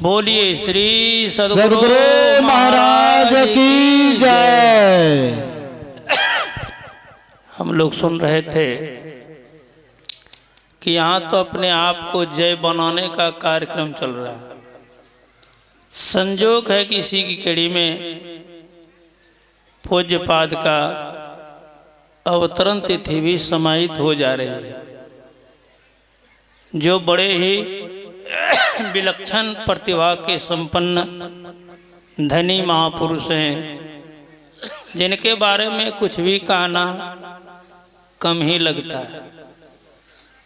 बोलिए श्री सद्गुरु महाराज की जय। हम लोग सुन रहे थे कि यहाँ तो अपने आप को जय बनाने का कार्यक्रम चल रहा है। संजोग है कि इसी की कड़ी में पूज्यपाद का अवतरण तिथि भी समाहित हो जा रही है, जो बड़े ही विलक्षण प्रतिभा के संपन्न धनी महापुरुष हैं, जिनके बारे में कुछ भी कहना कम ही लगता है।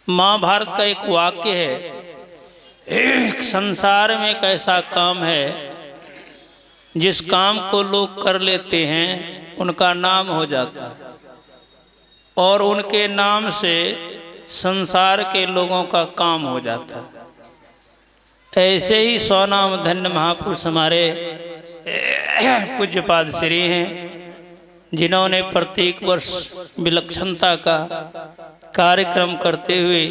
महाभारत का एक वाक्य है, एक संसार में एक ऐसा काम है जिस काम को लोग कर लेते हैं उनका नाम हो जाता है, और उनके नाम से संसार के लोगों का काम हो जाता है। ऐसे ही स्वनाम धन्य महापुरुष हमारे पूज्यपाद श्री हैं, जिन्होंने प्रत्येक वर्ष विलक्षणता का कार्यक्रम करते हुए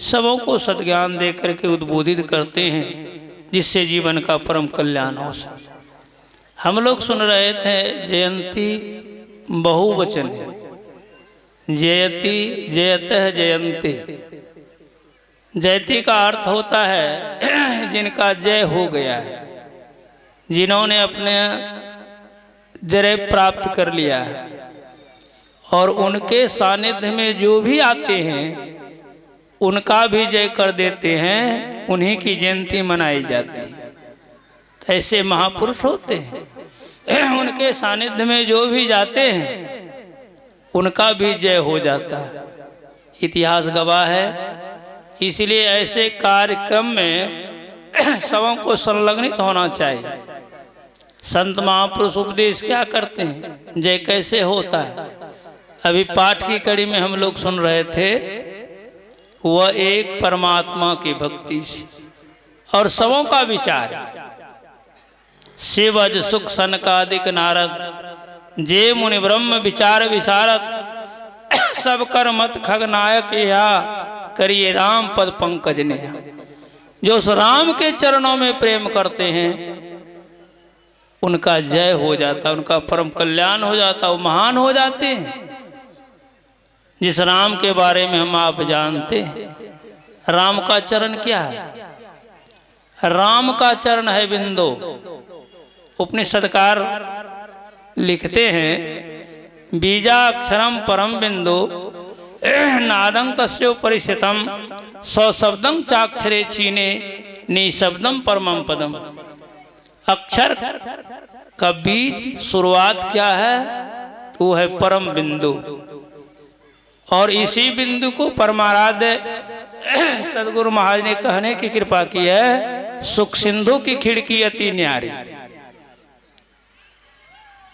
सबों को सद्ज्ञान दे करके उद्बोधित करते हैं, जिससे जीवन का परम कल्याण हो सके। हम लोग सुन रहे थे जयंती बहुवचन है, जयति जयतः जयंती। जयति का अर्थ होता है जिनका जय हो गया है, जिन्होंने अपने जय प्राप्त कर लिया है, और उनके सानिध्य में जो भी आते हैं उनका भी जय कर देते हैं, उन्हीं की जयंती मनाई जाती है। तो ऐसे महापुरुष होते हैं, उनके सानिध्य में जो भी जाते हैं उनका भी जय हो जाता है। इतिहास गवाह है। इसलिए ऐसे कार्यक्रम में सबों को संलग्नित होना चाहिए। संत महापुरुष उपदेश क्या करते हैं, जय कैसे होता है। अभी पाठ की कड़ी में हम लोग सुन रहे थे, वह एक परमात्मा की भक्ति से और सबों का विचार। शिवज सुख सनकादिक नारद, जे मुनि ब्रह्म विचार विशारद, सब कर मत खगनायक या करिए राम पद पंकज ने। जो उस राम के चरणों में प्रेम करते हैं उनका जय हो जाता, उनका परम कल्याण हो जाता, वो महान हो जाते हैं। जिस राम के बारे में हम आप जानते हैं, राम का चरण क्या है? राम का चरण है बिंदु। उपनिषदकार लिखते हैं, बीजाक्षरम परम बिंदु नादं तस्यो परिषितम सशब्दं चाक्षरे छीने निशब्दं परमं पदम। अक्षर का बीज शुरुआत क्या है? वो है परम बिंदु, और इसी बिंदु को परमाराध्य सद्गुरु महाराज ने कहने की कृपा की है, सुख सिंधु की खिड़की अति न्यारी।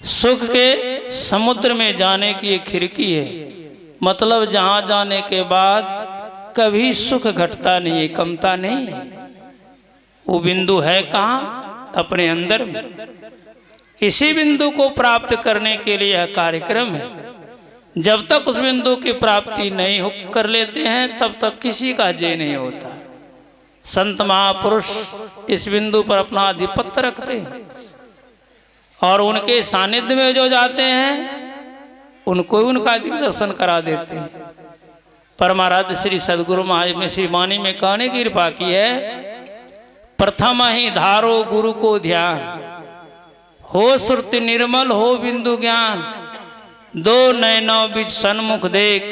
सुख के समुद्र में जाने की एक खिड़की है, मतलब जहाँ जाने के बाद कभी सुख घटता नहीं है, कमता नहीं है। वो बिंदु है कहाँ? अपने अंदर में। इसी बिंदु को प्राप्त करने के लिए यह कार्यक्रम है। जब तक उस बिंदु की प्राप्ति नहीं कर लेते हैं तब तक किसी का जय नहीं होता। संत महापुरुष इस बिंदु पर अपना आधिपत्य रखते हैं, और उनके सानिध्य में जो जाते हैं उनको उनका दर्शन करा देते हैं। परमाराध्य श्री सद्गुरु महाराज ने श्री वाणी में कहने की कृपा की है, प्रथम ही धारो गुरु को ध्यान, हो श्रुति निर्मल हो बिंदु ज्ञान, दो नैनों बीच सन्मुख देख,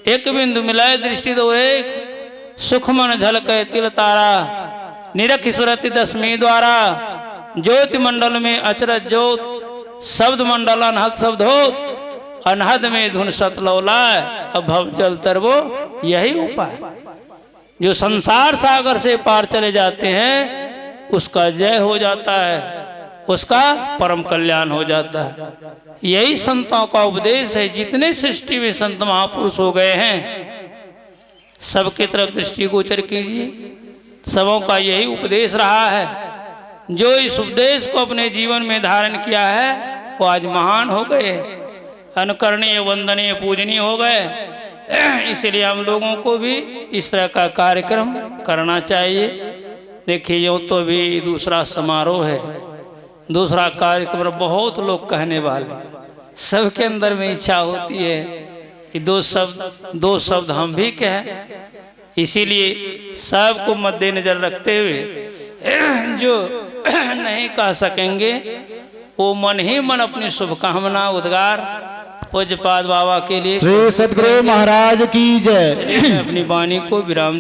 एक बिंदु मिलाए दृष्टि दो एक, सुख मन झलके तिल तारा, निरख सुरति दसवीं द्वारा, ज्योति मंडल में अचरज ज्योत, शब्द मंडल अनहद शब्द हो, अनहद में धुन सतलौलाय, अब भव जल तरबो, यही उपाय। जो संसार सागर से पार चले जाते हैं उसका जय हो जाता है, उसका परम कल्याण हो जाता है। यही संतों का उपदेश है। जितने सृष्टि में संत महापुरुष हो गए हैं सबके तरफ दृष्टि गोचर कीजिए, सबों का यही उपदेश रहा है। जो इस उपदेश को अपने जीवन में धारण किया है वो आज महान हो गए, अनुकरणीय वंदनीय पूजनीय हो गए। इसलिए हम लोगों को भी इस तरह का कार्यक्रम करना चाहिए। देखिए यूँ तो भी दूसरा समारोह है, दूसरा कार्यक्रम, बहुत लोग कहने वाले, सबके अंदर में इच्छा होती है कि दो शब्द हम भी कहें। इसीलिए सबको मद्देनजर रखते हुए जो नहीं कह सकेंगे वो मन ही मन अपनी शुभकामना उद्गार पूज्यपाद बाबा के लिए श्री सद्गुरु महाराज की जय। अपनी वाणी को विराम